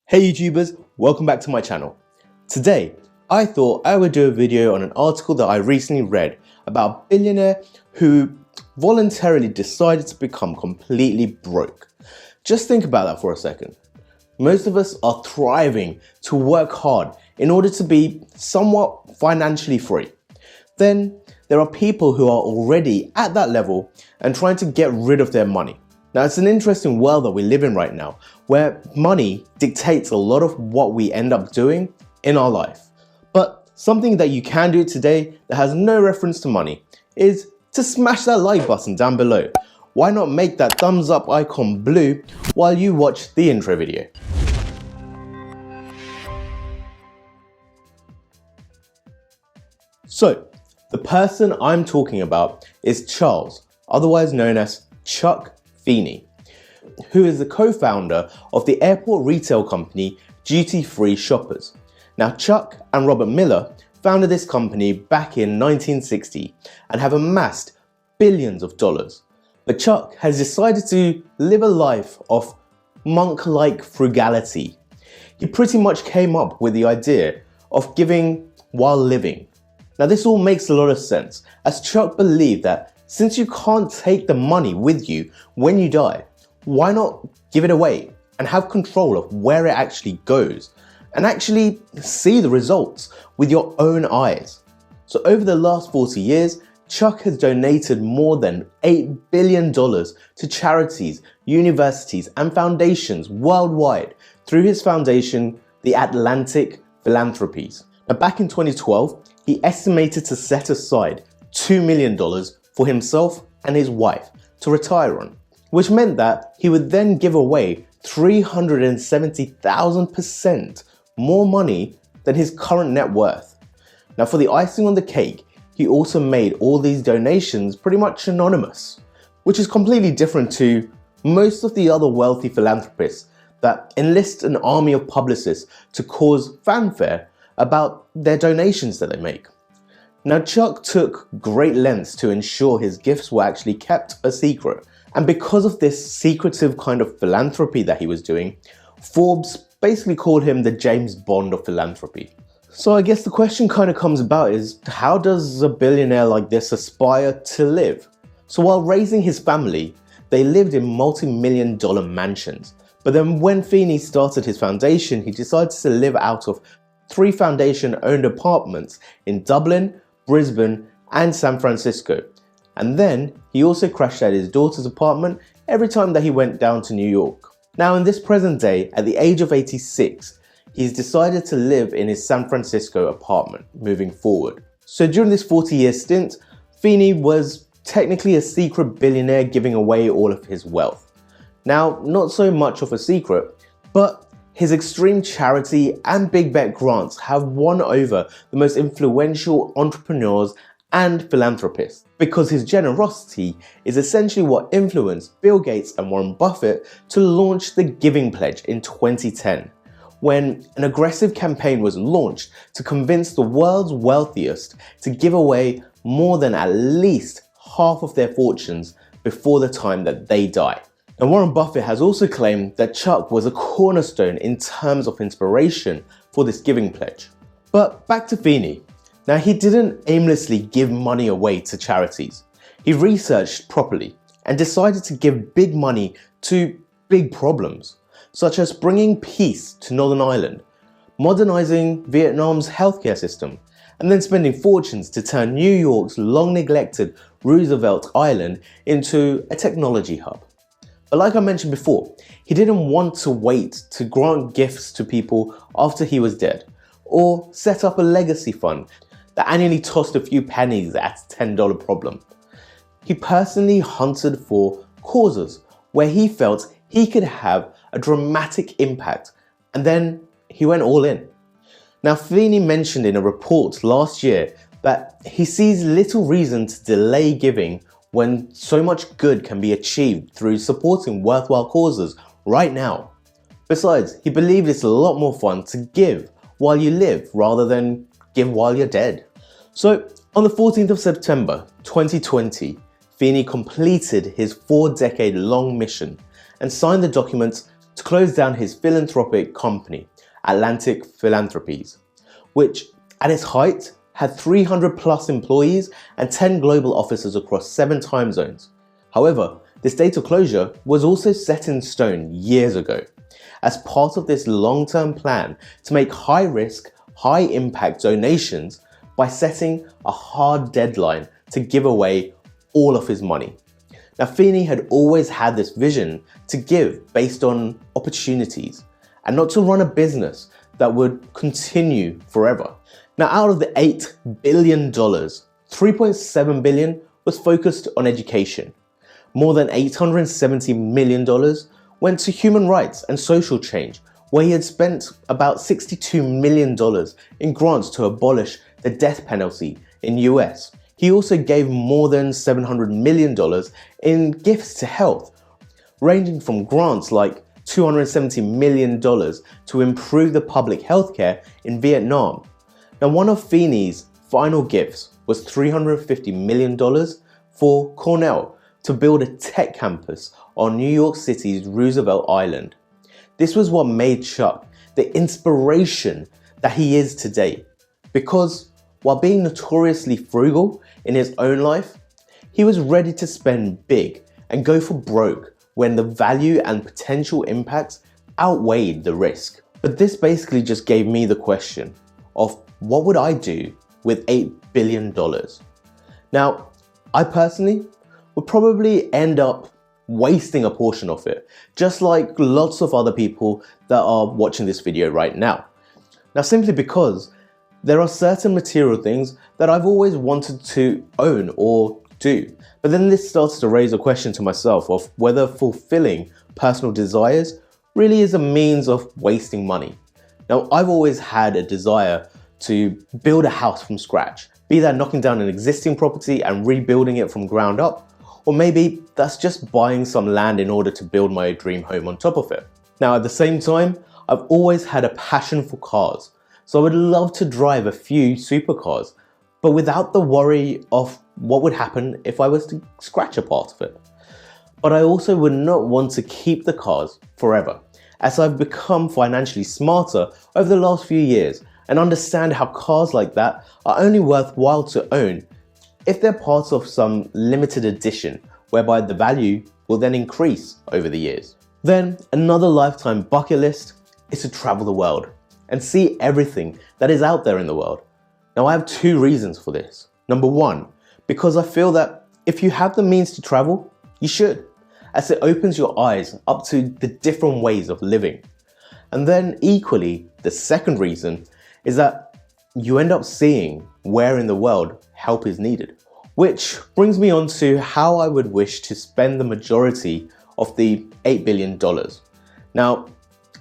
Hey YouTubers, welcome back to my channel. Today, I thought I would do a video on an article that I recently read about a billionaire who voluntarily decided to become completely broke. Just think about that for a second. Most of us are thriving to work hard in order to be somewhat financially free. Then there are people who are already at that level and trying to get rid of their money. Now, it's an interesting world that we live in right now, where money dictates a lot of what we end up doing in our life. But something that you can do today that has no reference to money is to smash that like button down below. Why not make that thumbs up icon blue while you watch the intro video? So, the person I'm talking about is Charles, otherwise known as Chuck Feeney, who is the co-founder of the airport retail company Duty Free Shoppers. Now, Chuck and Robert Miller founded this company back in 1960 and have amassed billions of dollars. But Chuck has decided to live a life of monk-like frugality. He pretty much came up with the idea of giving while living. Now, this all makes a lot of sense, as Chuck believed that since you can't take the money with you when you die, why not give it away and have control of where it actually goes and actually see the results with your own eyes? So over the last 40 years, Chuck has donated more than $8 billion to charities, universities, and foundations worldwide through his foundation, the Atlantic Philanthropies. Now, back in 2012, he estimated to set aside $2 million for himself and his wife to retire on, which meant that he would then give away 370,000% more money than his current net worth. Now, for the icing on the cake, he also made all these donations pretty much anonymous, which is completely different to most of the other wealthy philanthropists that enlist an army of publicists to cause fanfare about their donations that they make. Now, Chuck took great lengths to ensure his gifts were actually kept a secret. And because of this secretive kind of philanthropy that he was doing, Forbes basically called him the James Bond of philanthropy. So I guess the question kind of comes about is, how does a billionaire like this aspire to live? So while raising his family, they lived in multi-million-dollar mansions. But then when Feeney started his foundation, he decided to live out of 3 foundation-owned apartments in Dublin, Brisbane, and San Francisco. And then he also crashed at his daughter's apartment every time that he went down to New York. Now, in this present day, at the age of 86, he's decided to live in his San Francisco apartment moving forward. So during this 40-year stint, Feeney was technically a secret billionaire giving away all of his wealth. Now, not so much of a secret, but his extreme charity and big bet grants have won over the most influential entrepreneurs and philanthropists, because his generosity is essentially what influenced Bill Gates and Warren Buffett to launch the Giving Pledge in 2010, when an aggressive campaign was launched to convince the world's wealthiest to give away more than at least half of their fortunes before the time that they die. And Warren Buffett has also claimed that Chuck was a cornerstone in terms of inspiration for this Giving Pledge. But back to Feeney. Now, he didn't aimlessly give money away to charities. He researched properly and decided to give big money to big problems, such as bringing peace to Northern Ireland, modernizing Vietnam's healthcare system, and then spending fortunes to turn New York's long-neglected Roosevelt Island into a technology hub. But like I mentioned before, he didn't want to wait to grant gifts to people after he was dead, or set up a legacy fund that annually tossed a few pennies at a $10 problem. He personally hunted for causes where he felt he could have a dramatic impact, and then he went all in. Now, Feeney mentioned in a report last year that he sees little reason to delay giving when so much good can be achieved through supporting worthwhile causes right now. Besides, he believed it's a lot more fun to give while you live rather than give while you're dead. So, on the 14th of September 2020, Feeney completed his 4-decade-long mission and signed the documents to close down his philanthropic company, Atlantic Philanthropies, which at its height had 300 plus employees and 10 global offices across 7 time zones. However, this date of closure was also set in stone years ago as part of this long-term plan to make high-risk, high-impact donations by setting a hard deadline to give away all of his money. Now, Feeney had always had this vision to give based on opportunities and not to run a business that would continue forever. Now, out of the $8 billion, $3.7 billion was focused on education. More than $870 million went to human rights and social change, where he had spent about $62 million in grants to abolish the death penalty in the US. He also gave more than $700 million in gifts to health, ranging from grants like $270 million to improve the public healthcare in Vietnam. Now, one of Feeney's final gifts was $350 million for Cornell to build a tech campus on New York City's Roosevelt Island. This was what made Chuck the inspiration that he is today, because while being notoriously frugal in his own life, he was ready to spend big and go for broke when the value and potential impacts outweighed the risk. But this basically just gave me the question of what would I do with $8 billion? Now, I personally would probably end up wasting a portion of it, just like lots of other people that are watching this video right now. Now, simply because there are certain material things that I've always wanted to own or do. But then this starts to raise a question to myself of whether fulfilling personal desires really is a means of wasting money. Now, I've always had a desire to build a house from scratch, be that knocking down an existing property and rebuilding it from ground up, or maybe that's just buying some land in order to build my dream home on top of it. Now, at the same time, I've always had a passion for cars, so I would love to drive a few supercars, but without the worry of what would happen if I was to scratch a part of it. But I also would not want to keep the cars forever, as I've become financially smarter over the last few years and understand how cars like that are only worthwhile to own if they're part of some limited edition, whereby the value will then increase over the years. Then another lifetime bucket list is to travel the world and see everything that is out there in the world. Now, I have 2 reasons for this. Number 1, because I feel that if you have the means to travel, you should, as it opens your eyes up to the different ways of living. And then equally, the second reason is that you end up seeing where in the world help is needed. Which brings me on to how I would wish to spend the majority of the $8 billion. Now,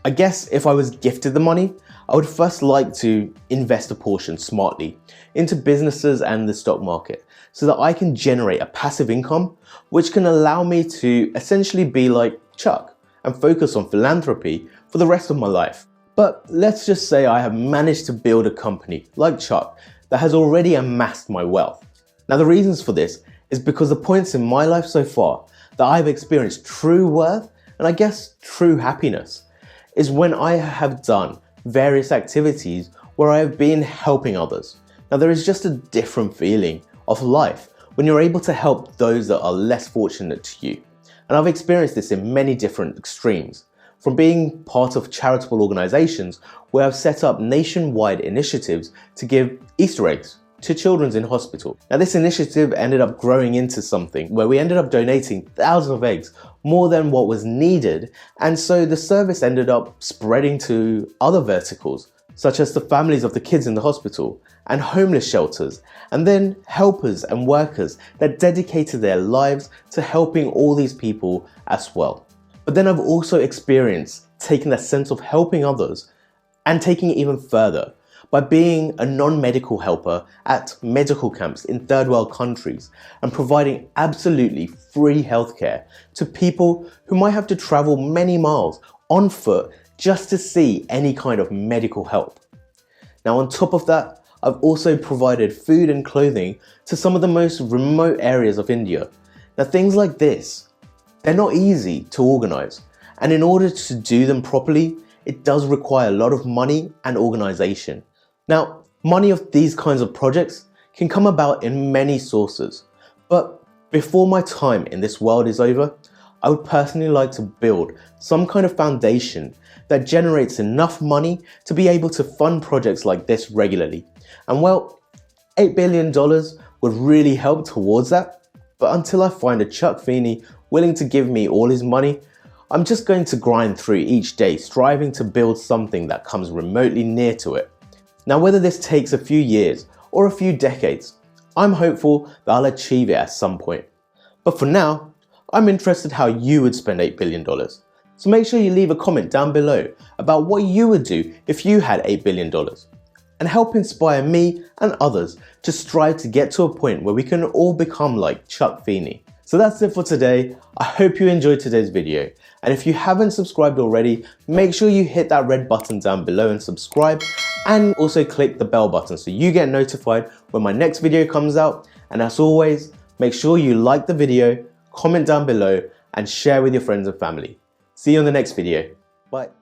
I guess if I was gifted the money, I would first like to invest a portion smartly into businesses and the stock market so that I can generate a passive income which can allow me to essentially be like Chuck and focus on philanthropy for the rest of my life. But let's just say I have managed to build a company like Chuck that has already amassed my wealth. Now, the reasons for this is because the points in my life so far that I've experienced true worth and I guess true happiness is when I have done various activities where I have been helping others. Now, there is just a different feeling of life when you're able to help those that are less fortunate to you. And I've experienced this in many different extremes, from being part of charitable organizations where I've set up nationwide initiatives to give Easter eggs to children in hospital. Now, this initiative ended up growing into something where we ended up donating thousands of eggs, more than what was needed, and so the service ended up spreading to other verticals, such as the families of the kids in the hospital and homeless shelters, and then helpers and workers that dedicated their lives to helping all these people as well. But then I've also experienced taking that sense of helping others and taking it even further by being a non-medical helper at medical camps in third world countries and providing absolutely free healthcare to people who might have to travel many miles on foot just to see any kind of medical help. Now, on top of that, I've also provided food and clothing to some of the most remote areas of India. Now, things like this, they're not easy to organize, And in order to do them properly, it does require a lot of money and organization. Now, money of these kinds of projects can come about in many sources, but before my time in this world is over, I would personally like to build some kind of foundation that generates enough money to be able to fund projects like this regularly. And well, $8 billion would really help towards that. But until I find a Chuck Feeney willing to give me all his money, I'm just going to grind through each day, striving to build something that comes remotely near to it. Now, whether this takes a few years or a few decades, I'm hopeful that I'll achieve it at some point. But for now, I'm interested how you would spend $8 billion. So make sure you leave a comment down below about what you would do if you had $8 billion. And help inspire me and others to strive to get to a point where we can all become like Chuck Feeney. So that's it for today. I hope you enjoyed today's video. And if you haven't subscribed already, make sure you hit that red button down below and subscribe, and also click the bell button so you get notified when my next video comes out. And as always, make sure you like the video, comment down below, and share with your friends and family. See you on the next video. Bye.